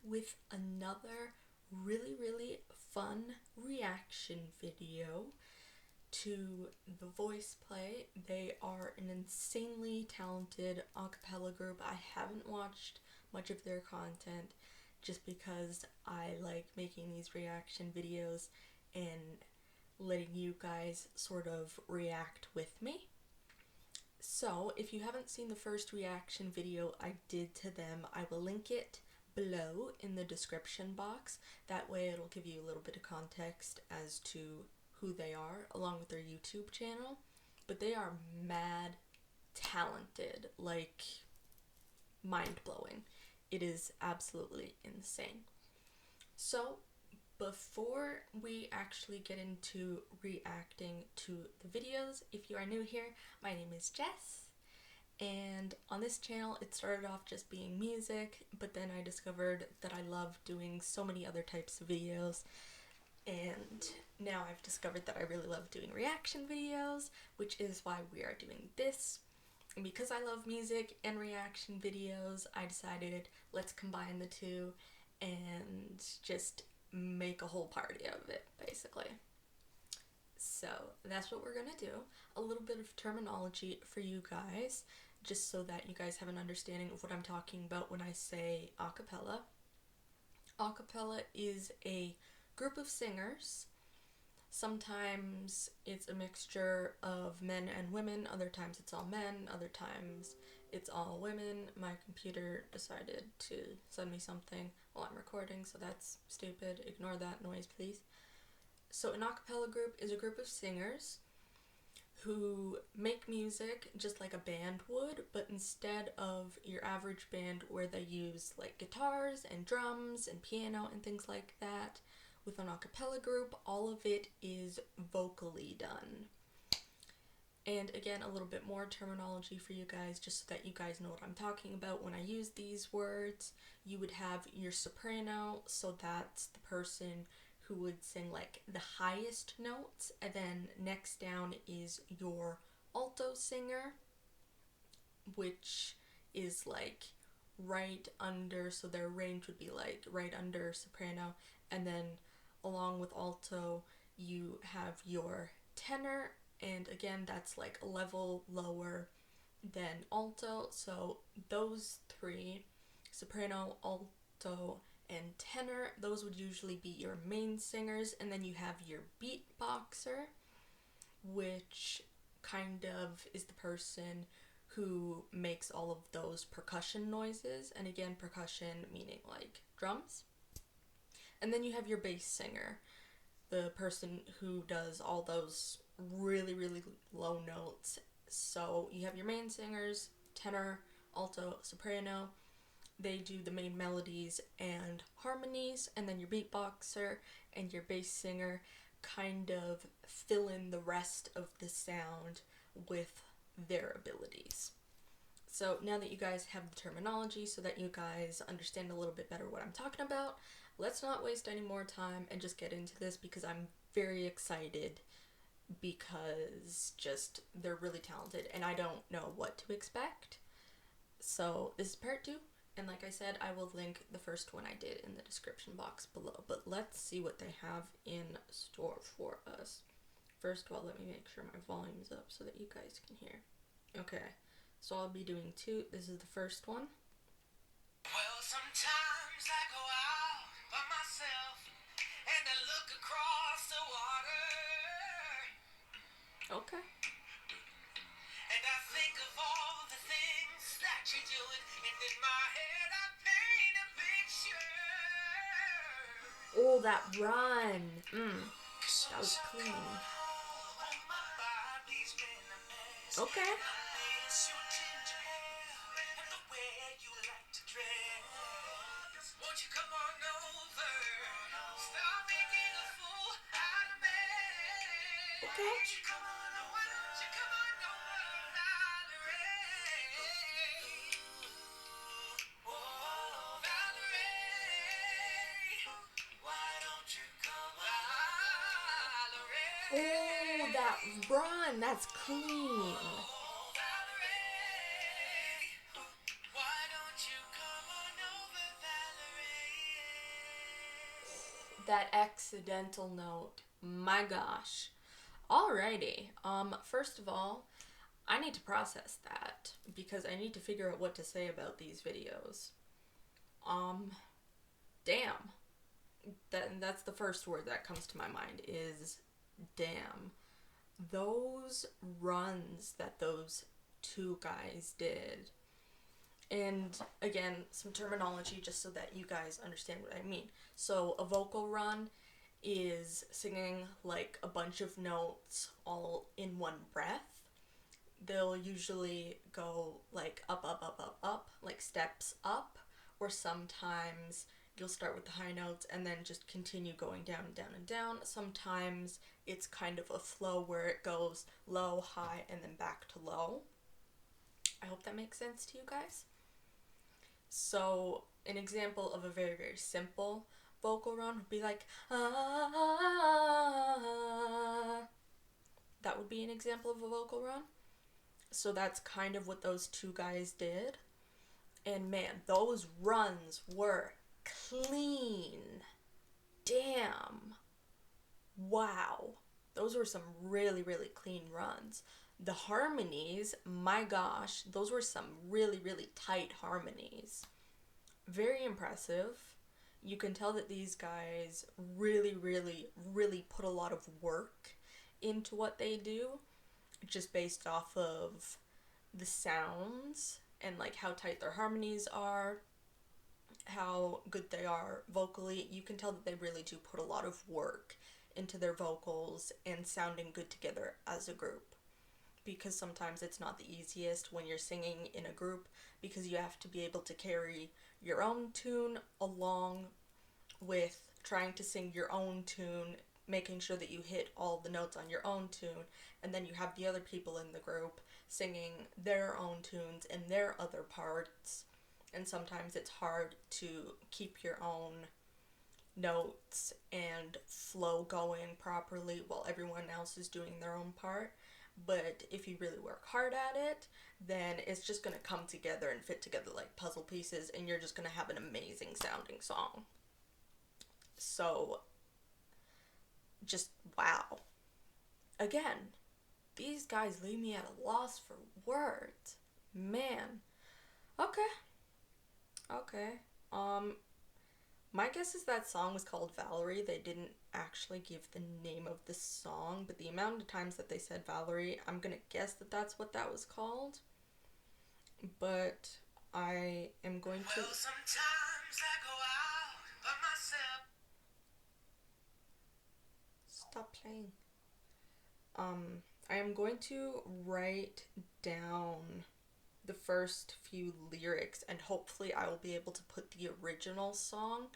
with another really fun reaction video to TheVoicePlay. They are an insanely talented a cappella group. I haven't watched much of their content just because I like making these reaction videos and letting you guys sort of react with me. So if you haven't seen the first reaction video I did to them, I will link it below in the description box. That way it'll give you a little bit of context as to who they are along with their YouTube channel. But they are mad talented, like mind-blowing. It is absolutely insane. So before we actually get into reacting to the videos, if you are new here, my name is Jess, and on this channel it started off just being music, but then I discovered that I love doing so many other types of videos, and now I've discovered that I really love doing reaction videos, which is why we are doing this. And because I love music and reaction videos, I decided let's combine the two and just make a whole party of it, basically. So that's what we're gonna do. A little bit of terminology for you guys, just so that you guys have an understanding of what I'm talking about when I say a cappella. A cappella is a group of singers. Sometimes it's a mixture of men and women, other times it's all men, other times it's all women. My computer decided to send me something while I'm recording, so that's stupid. Ignore that noise, please. So an a cappella group is a group of singers who make music just like a band would, but instead of your average band where they use like guitars and drums and piano and things like that, with an a cappella group, all of it is vocally done. And again, a little bit more terminology for you guys, just so that you guys know what I'm talking about when I use these words. You would have your soprano, so that's the person who would sing like the highest notes, and then next down is your alto singer, which is like right under, so their range would be like right under soprano, and then along with alto you have your tenor, and again that's like a level lower than alto. So those three, soprano, alto, and tenor, those would usually be your main singers. And then you have your beatboxer, which kind of is the person who makes all of those percussion noises, and again percussion meaning like drums. And then you have your bass singer, the person who does all those really low notes. So you have your main singers, tenor, alto, soprano. They do the main melodies and harmonies, and then your beatboxer and your bass singer kind of fill in the rest of the sound with their abilities. So now that you guys have the terminology, so that you guys understand a little bit better what I'm talking about, let's not waste any more time and just get into this, because I'm very excited, because just they're really talented and I don't know what to expect. So this is part 2, and like I said, I will link the first one I did in the description box below. But let's see what they have in store for us. First of all, let me make sure my volume's up so that you guys can hear. Okay, so I'll be doing 2. This is the first one. Well, sometimes I go out by myself and I look across the water. Okay. And I think of all the things that you're doing, and in my head I paint a picture. Oh, that run. That was clean. Okay. Won't you come on over? Stop making a fool out of me. Okay. Won't you come on over? Won't you come on over, Valerie? Oh, Valerie. Why don't you come on, Valerie? Oh, that run. That's clean. that accidental note. My gosh. Alrighty. First of all, I need to process that because I need to figure out what to say about these videos. Damn. That's the first word that comes to my mind is damn. Those runs that those two guys did. And again, some terminology just so that you guys understand what I mean. So a vocal run is singing like a bunch of notes all in one breath. They'll usually go like up, up, up, up, up, like steps up, or sometimes you'll start with the high notes and then just continue going down and down and down. Sometimes it's kind of a flow where it goes low, high, and then back to low. I hope that makes sense to you guys. So an example of a very, very simple vocal run would be like, ah. That would be an example of a vocal run. So that's kind of what those two guys did. And man, those runs were clean. Damn. Wow. Those were some really, really clean runs. The harmonies, my gosh, those were some really, really tight harmonies. Very impressive. You can tell that these guys really, really, really put a lot of work into what they do, just based off of the sounds and like how tight their harmonies are, how good they are vocally. You can tell that they really do put a lot of work into their vocals and sounding good together as a group, because sometimes it's not the easiest when you're singing in a group, because you have to be able to carry your own tune along with trying to sing your own tune, making sure that you hit all the notes on your own tune, and then you have the other people in the group singing their own tunes and their other parts, and sometimes it's hard to keep your own notes and flow going properly while everyone else is doing their own part. But if you really work hard at it, then it's just going to come together and fit together like puzzle pieces, and you're just going to have an amazing sounding song. So, just wow. Again, these guys leave me at a loss for words. Man. Okay. My guess is that song was called Valerie. They didn't actually give the name of the song, but the amount of times that they said Valerie, I'm gonna guess that that's what that was called. But I am going to... Well, sometimes I go out by myself. Stop playing. I am going to write down the first few lyrics, and hopefully I will be able to put the original song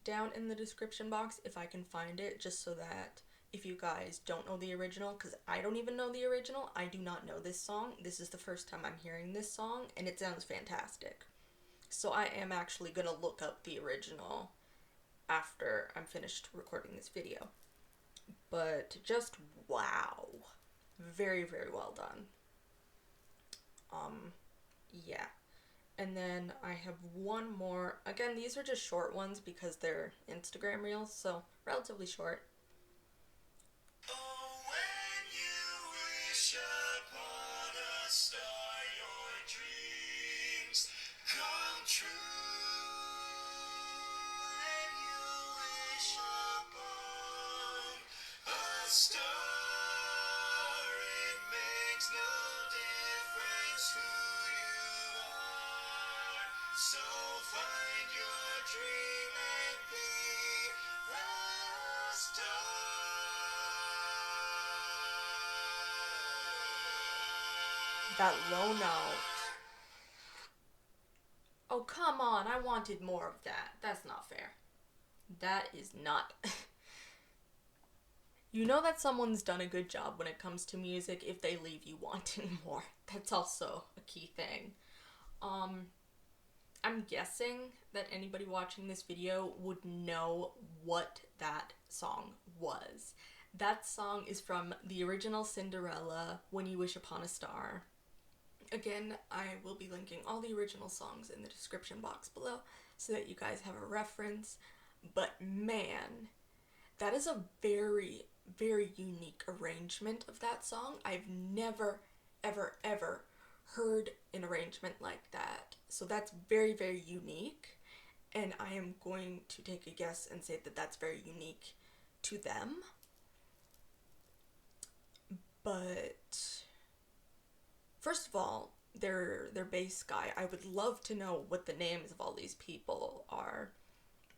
down in the description box if I can find it, just so that if you guys don't know the original, because I don't even know the original, I do not know this song. This is the first time I'm hearing this song, and it sounds fantastic. So I am actually going to look up the original after I'm finished recording this video. But just wow. Very, very well done. Yeah. And then I have one more. Again, these are just short ones because they're Instagram reels, so relatively short. Oh, when you wish upon a star, your dreams come true. When you wish upon a star, it makes no difference who you are. So find your dream and be a star. That low note. Oh, come on. I wanted more of that. That's not fair. That is not... You know that someone's done a good job when it comes to music if they leave you wanting more. That's also a key thing. I'm guessing that anybody watching this video would know what that song was. That song is from the original Cinderella, When You Wish Upon a Star. Again, I will be linking all the original songs in the description box below so that you guys have a reference. But man, that is a very, very unique arrangement of that song. I've never, ever, ever heard an arrangement like that. So that's very, very unique. And I am going to take a guess and say that that's very unique to them. But first of all, their bass guy, I would love to know what the names of all these people are.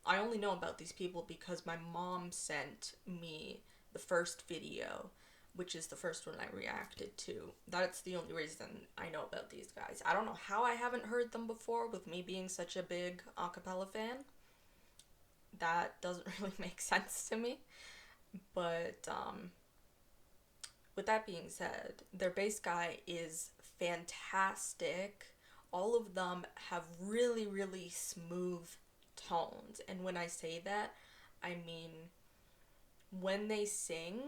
I only know about these people because my mom sent me the first video, which is the first one I reacted to. That's the only reason I know about these guys. I don't know how I haven't heard them before, with me being such a big acapella fan. That doesn't really make sense to me. But with that being said, their bass guy is fantastic. All of them have really, really smooth tones. And when I say that, I mean when they sing,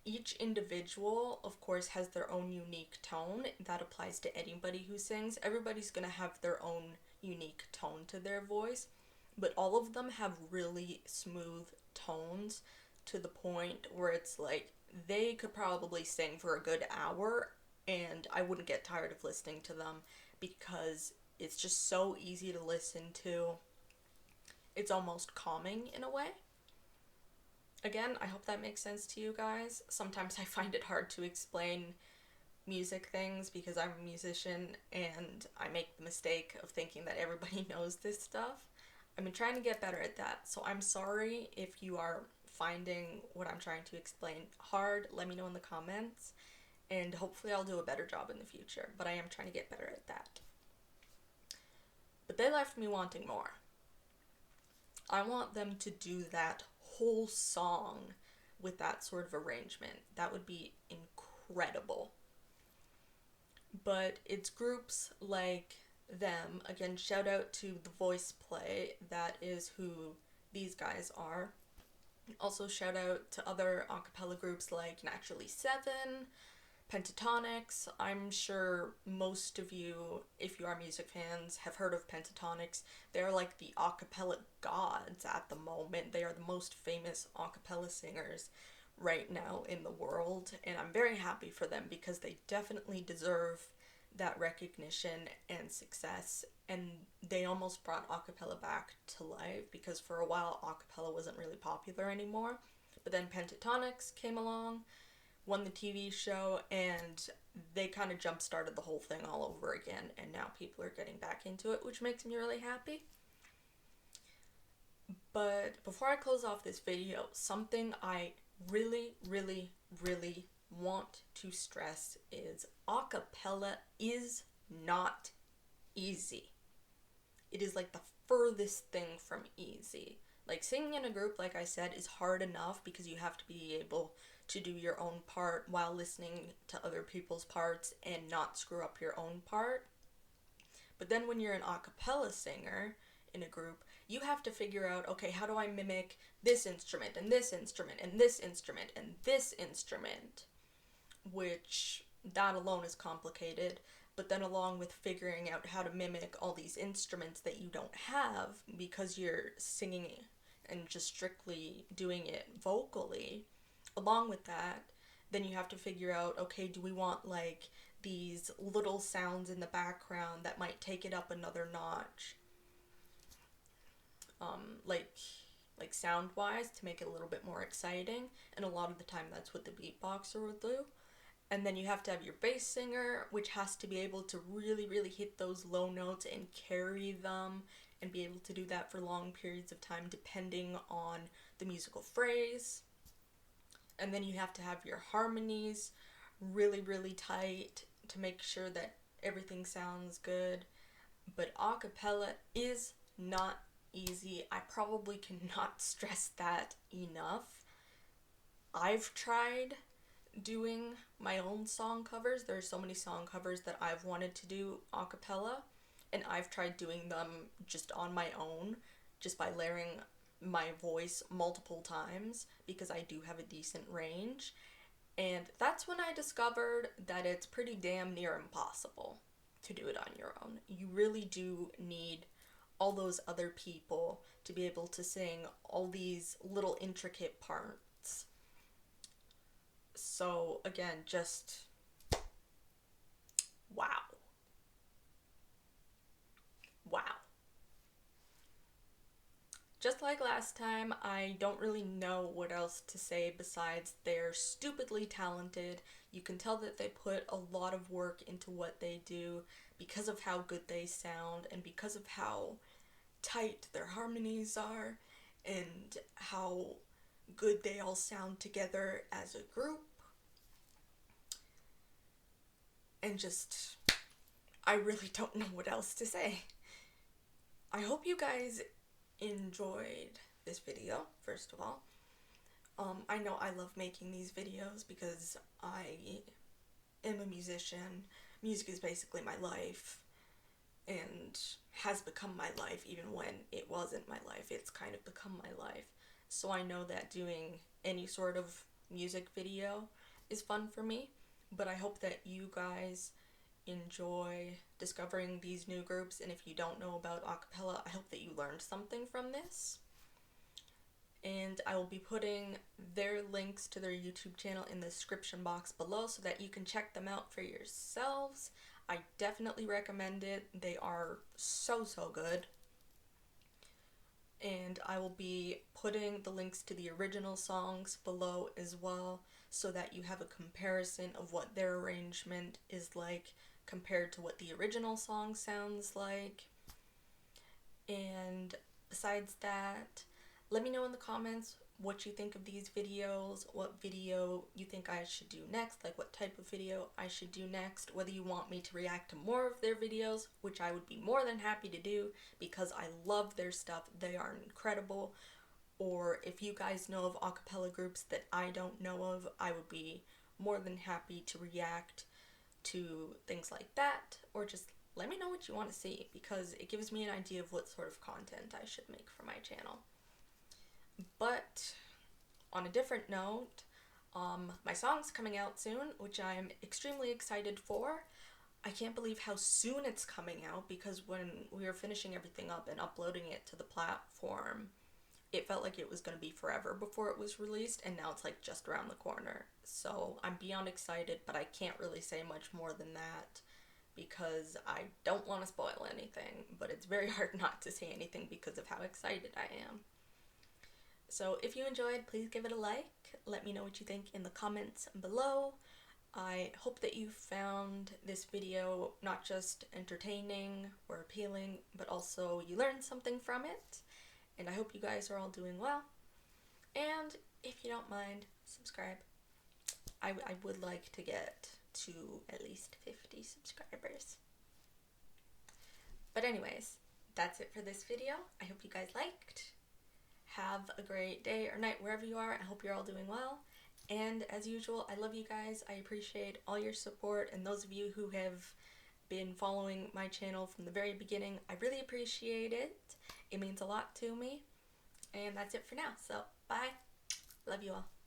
each individual, of course, has their own unique tone. That applies to anybody who sings. Everybody's gonna have their own unique tone to their voice, but all of them have really smooth tones to the point where it's like they could probably sing for a good hour and I wouldn't get tired of listening to them because it's just so easy to listen to. It's almost calming in a way. Again, I hope that makes sense to you guys. Sometimes I find it hard to explain music things because I'm a musician and I make the mistake of thinking that everybody knows this stuff. I've been trying to get better at that, so I'm sorry if you are finding what I'm trying to explain hard. Let me know in the comments, and hopefully I'll do a better job in the future, but I am trying to get better at that. But they left me wanting more. I want them to do that whole song with that sort of arrangement. That would be incredible. But it's groups like them. Again, shout out to TheVoicePlay. That is who these guys are. Also, shout out to other acapella groups like Naturally Seven, Pentatonix. I'm sure most of you, if you are music fans, have heard of Pentatonix. They're like the acapella gods at the moment. They are the most famous acapella singers right now in the world, and I'm very happy for them because they definitely deserve that recognition and success. And they almost brought acapella back to life because for a while acapella wasn't really popular anymore. But then Pentatonix came along, won the TV show, and they kind of jump started the whole thing all over again, and now people are getting back into it, which makes me really happy. But before I close off this video, something I really, really, really want to stress is acapella is not easy. It is like the furthest thing from easy. Like singing in a group, like I said, is hard enough because you have to be able to do your own part while listening to other people's parts and not screw up your own part. But then when you're an acapella singer in a group, you have to figure out, okay, how do I mimic this instrument and this instrument and this instrument and this instrument? Which that alone is complicated. But then along with figuring out how to mimic all these instruments that you don't have because you're singing and just strictly doing it vocally, along with that, then you have to figure out, okay, do we want like these little sounds in the background that might take it up another notch? Like sound wise to make it a little bit more exciting, and a lot of the time that's what the beatboxer will do. And then you have to have your bass singer, which has to be able to really, really hit those low notes and carry them and be able to do that for long periods of time depending on the musical phrase. And then you have to have your harmonies really, really tight to make sure that everything sounds good. But acapella is not easy. I probably cannot stress that enough. I've tried doing my own song covers. There are so many song covers that I've wanted to do a cappella, and I've tried doing them just on my own, just by layering my voice multiple times because I do have a decent range. And that's when I discovered that it's pretty damn near impossible to do it on your own. You really do need all those other people to be able to sing all these little intricate parts. So again, just wow. Wow. Just like last time, I don't really know what else to say besides they're stupidly talented. You can tell that they put a lot of work into what they do because of how good they sound and because of how tight their harmonies are and how good they all sound together as a group. And just, I really don't know what else to say. I hope you guys enjoyed this video, first of all. I know I love making these videos because I am a musician. Music is basically my life and has become my life even when it wasn't my life. It's kind of become my life. So I know that doing any sort of music video is fun for me, but I hope that you guys enjoy discovering these new groups, and if you don't know about acapella, I hope that you learned something from this. And I will be putting their links to their YouTube channel in the description box below so that you can check them out for yourselves. I definitely recommend it. They are so good. And I will be putting the links to the original songs below as well so that you have a comparison of what their arrangement is like compared to what the original song sounds like. And besides that, let me know in the comments what you think of these videos, what video you think I should do next, like what type of video I should do next, whether you want me to react to more of their videos, which I would be more than happy to do because I love their stuff, they are incredible, or if you guys know of acapella groups that I don't know of, I would be more than happy to react to things like that, or just let me know what you want to see because it gives me an idea of what sort of content I should make for my channel. But on a different note, my song's coming out soon, which I'm extremely excited for. I can't believe how soon it's coming out because when we were finishing everything up and uploading it to the platform, it felt like it was going to be forever before it was released, and now it's like just around the corner. So I'm beyond excited, but I can't really say much more than that because I don't want to spoil anything, but it's very hard not to say anything because of how excited I am. So if you enjoyed, please give it a like. Let me know what you think in the comments below. I hope that you found this video not just entertaining or appealing, but also you learned something from it. And I hope you guys are all doing well. And if you don't mind, subscribe. I would like to get to at least 50 subscribers. But anyways, that's it for this video. I hope you guys liked. Have a great day or night wherever you are. I hope you're all doing well. And as usual, I love you guys. I appreciate all your support, and those of you who have been following my channel from the very beginning, I really appreciate it. It means a lot to me. And that's it for now. So, bye. Love you all.